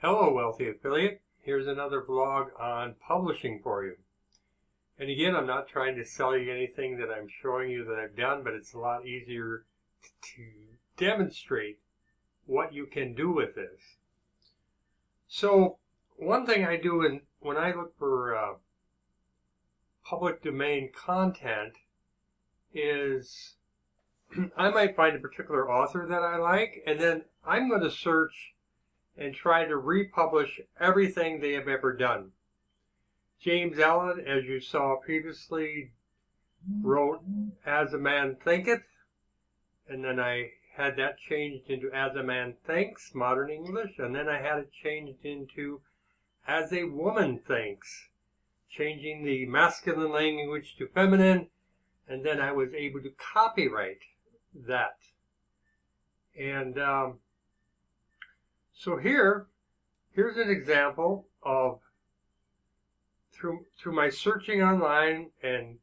Hello, Wealthy Affiliate. Here's another vlog on publishing for you. And again, I'm not trying to sell you anything that I'm showing you that I've done, but it's a lot easier to demonstrate what you can do with this. So, one thing I do when I look for public domain content is I might find a particular author that I like, and then I'm going to search and try to republish everything they have ever done. James Allen, as you saw previously, wrote As a Man Thinketh, and then I had that changed into As a Man Thinks, modern English, and then I had it changed into As a Woman Thinks, changing the masculine language to feminine, and then I was able to copyright that. And so here's an example of through my searching online, and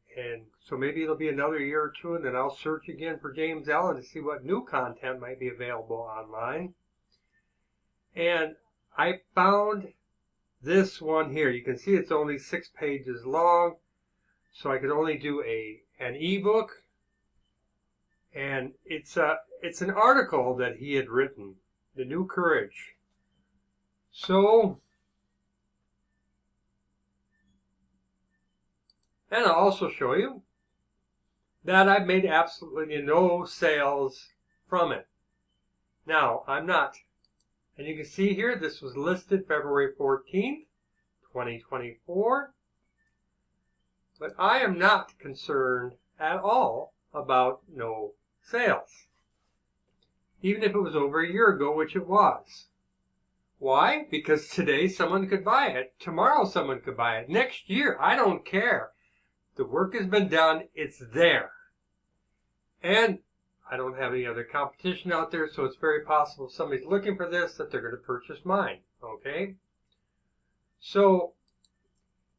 so maybe it'll be another year or two, and then I'll search again for James Allen to see what new content might be available online. And I found this one here. You can see it's only 6 pages long, so I could only do an ebook, and it's an article that he had written, The New Courage. So, and I'll also show you that I've made absolutely no sales from it. Now, I'm not. And you can see here, this was listed February 14th, 2024. But I am not concerned at all about no sales, even if it was over a year ago, which it was. Why? Because today someone could buy it. Tomorrow someone could buy it. Next year, I don't care. The work has been done. It's there. And I don't have any other competition out there, so it's very possible if somebody's looking for this that they're going to purchase mine. Okay? So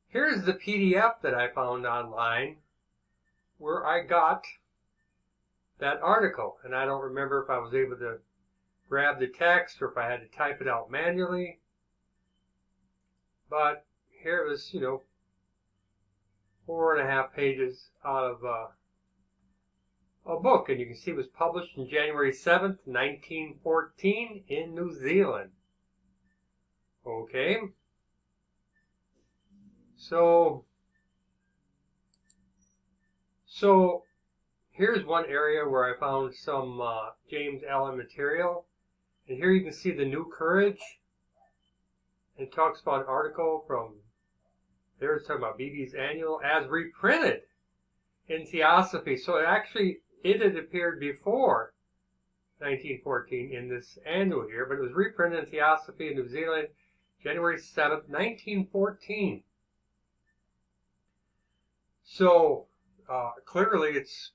here's the PDF that I found online where I got that article. And I don't remember if I was able to grab the text or if I had to type it out manually. But here it was, 4.5 pages out of a book. And you can see it was published on January 7th, 1914 in New Zealand. Okay. So here's one area where I found some James Allen material. And here you can see The New Courage. It talks about an article from, there it's talking about BB's annual as reprinted in Theosophy. So it had appeared before 1914 in this annual here, but it was reprinted in Theosophy in New Zealand, January 7th, 1914. So clearly it's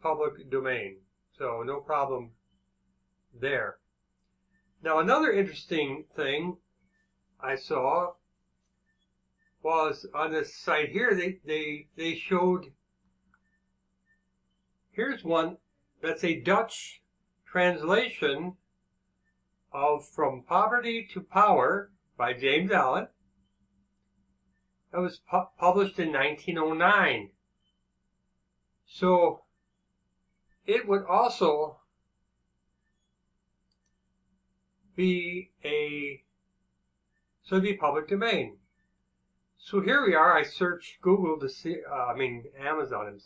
public domain, so no problem there. Now another interesting thing I saw was on this site here, they showed, here's one that's a Dutch translation of From Poverty to Power by James Allen. That was published in 1909. So it would also be public domain. So here we are. I searched Google to see, Amazon,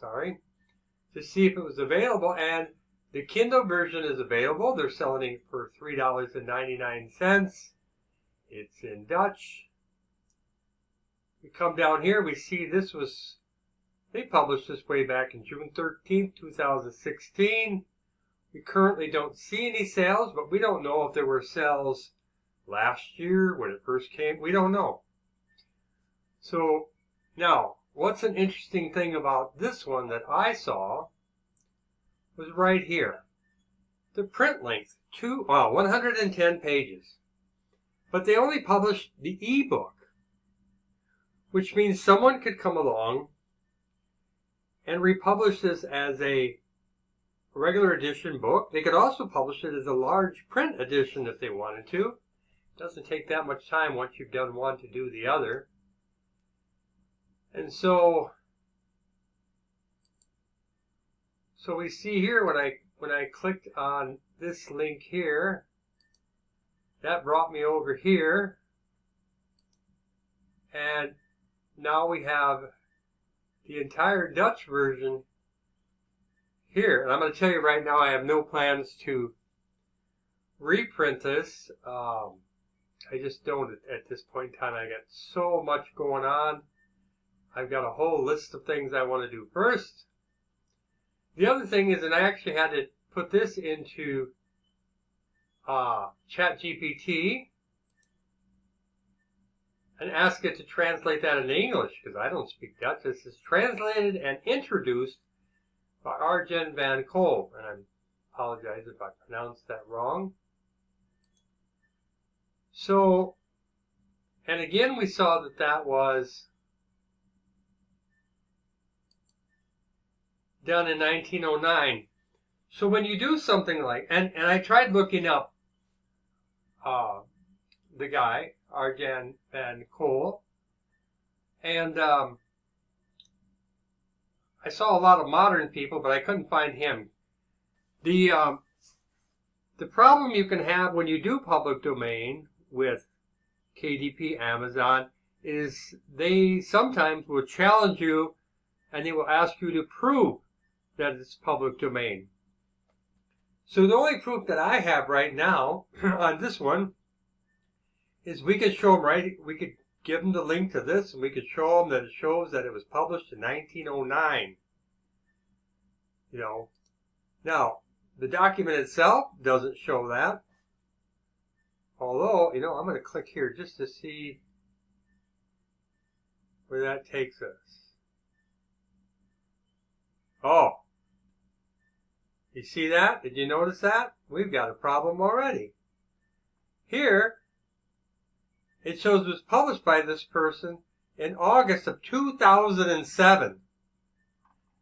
to see if it was available, and the Kindle version is available. They're selling it for $3.99. It's in Dutch. We come down here, we see they published this way back in June 13th, 2016. We currently don't see any sales, but we don't know if there were sales last year when it first came. We don't know. So now, what's an interesting thing about this one that I saw was right here. The print length, 110 pages. But they only published the ebook, which means someone could come along and republish this as a regular edition book. They could also publish it as a large print edition if they wanted to. Doesn't take that much time once you've done one to do the other. And so we see here when I clicked on this link here, that brought me over here, and now we have the entire Dutch version here. And I'm going to tell you right now, I have no plans to reprint this. I just don't at this point in time. I got so much going on. I've got a whole list of things I want to do first. The other thing is that I actually had to put this into ChatGPT and ask it to translate that into English, because I don't speak Dutch. This is translated and introduced by Arjen van Kolb, and I apologize if I pronounced that wrong. So, and again we saw that that was done in 1909. So when you do something like, and I tried looking up the guy, Arjen van Kolb, and I saw a lot of modern people, but I couldn't find him. The problem you can have when you do public domain with KDP Amazon is they sometimes will challenge you and they will ask you to prove that it's public domain. So the only proof that I have right now on this one is we could show them, right? We could give them the link to this and we could show them that it shows that it was published in 1909. You know, now the document itself doesn't show that. Although, you know, I'm going to click here just to see where that takes us. Oh, you see that? Did you notice that? We've got a problem already. Here, it shows it was published by this person in August of 2007.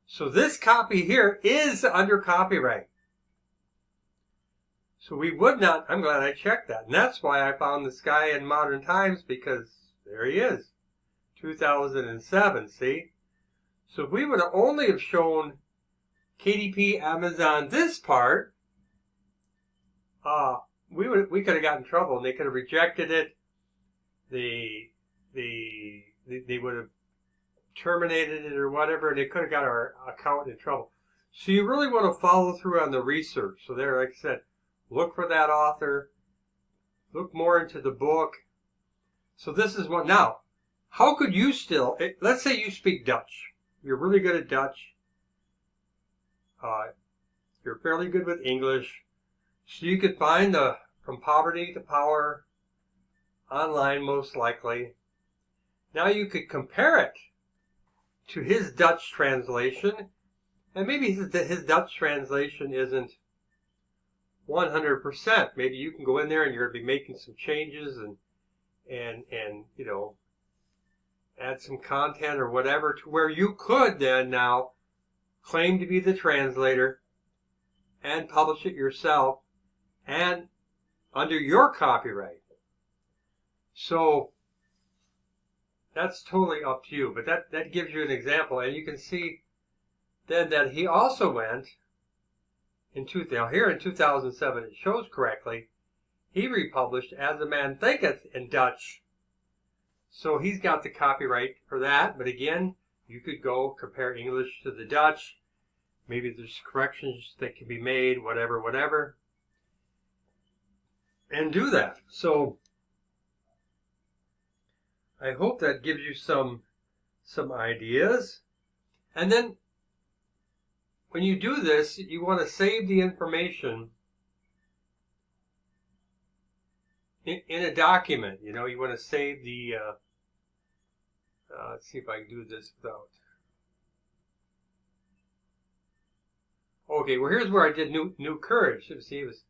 So this copy here is under copyright. So we would not, I'm glad I checked that. And that's why I found this guy in Modern Times, because there he is. 2007, see? So if we would have only have shown KDP Amazon this part, we could have gotten in trouble and they could have rejected it. They would have terminated it or whatever, and they could have got our account in trouble. So you really want to follow through on the research. So there, like I said, look for that author. Look more into the book. So this is what, now, how could you still, let's say you speak Dutch. You're really good at Dutch. You're fairly good with English. So you could find the From Poverty to Power online, most likely. Now you could compare it to his Dutch translation. And maybe his Dutch translation isn't 100%. Maybe you can go in there and you're going to be making some changes and you know, add some content or whatever to where you could then now claim to be the translator and publish it yourself and under your copyright. So that's totally up to you, but that gives you an example, and you can see then that he also went now here in 2007, it shows correctly, he republished As a Man Thinketh in Dutch. So he's got the copyright for that, but again, you could go compare English to the Dutch. Maybe there's corrections that can be made, whatever, and do that. So I hope that gives you some ideas. And then when you do this, you want to save the information in a document. You know, you want to save the, let's see if I can do this without. Okay, well here's where I did New Courage. See, it was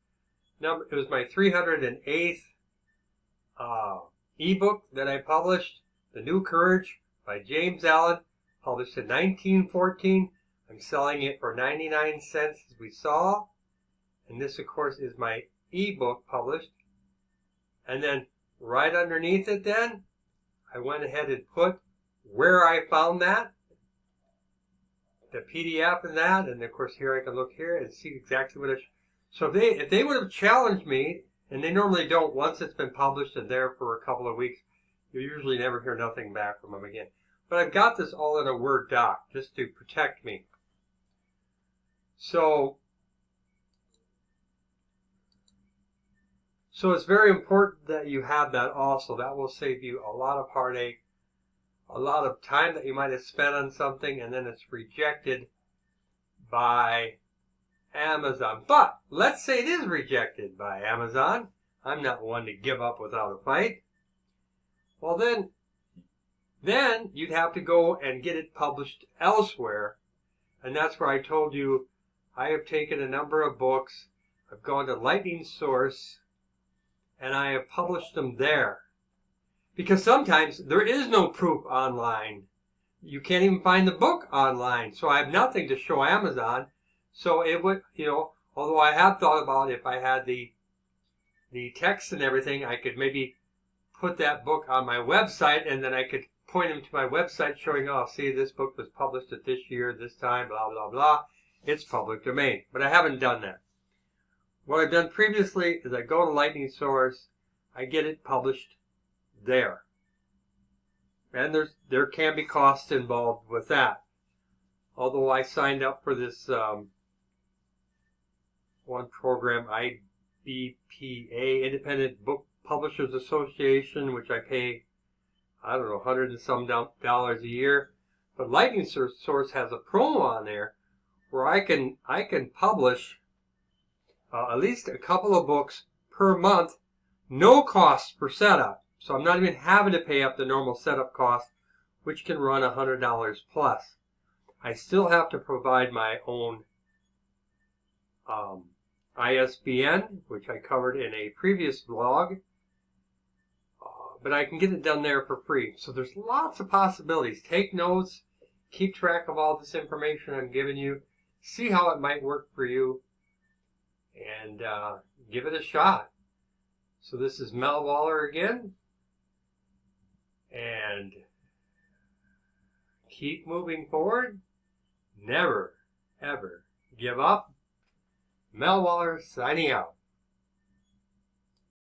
my 308th ebook that I published, The New Courage by James Allen, published in 1914. I'm selling it for 99 cents, as we saw. And this, of course, is my ebook published. And then right underneath it then, I went ahead and put where I found that, the PDF and that, and of course here I can look here and see exactly what so if they would have challenged me, and they normally don't, once it's been published and there for a couple of weeks, you usually never hear nothing back from them again. But I've got this all in a Word doc just to protect me. So it's very important that you have that also. That will save you a lot of heartache, a lot of time that you might have spent on something, and then it's rejected by Amazon. But let's say it is rejected by Amazon. I'm not one to give up without a fight. Well, then you'd have to go and get it published elsewhere. And that's where I told you I have taken a number of books. I've gone to Lightning Source, and I have published them there. Because sometimes there is no proof online. You can't even find the book online. So I have nothing to show Amazon. So it would, although I have thought about if I had the text and everything, I could maybe put that book on my website, and then I could point them to my website showing, oh, see, this book was published at this year, this time, blah, blah, blah. It's public domain. But I haven't done that. What I've done previously is I go to Lightning Source, I get it published there. And there can be costs involved with that. Although I signed up for this one program, IBPA, Independent Book Publishers Association, which I pay, I don't know, $100 and some dollars a year. But Lightning Source has a promo on there where I can publish at least a couple of books per month, no cost for setup. So I'm not even having to pay up the normal setup cost, which can run $100 plus. I still have to provide my own ISBN, which I covered in a previous vlog, but I can get it done there for free. So there's lots of possibilities. Take notes, keep track of all this information I'm giving you, see how it might work for you, and give it a shot. So this is Mel Waller again, and keep moving forward. Never, ever give up. Mel Waller signing out.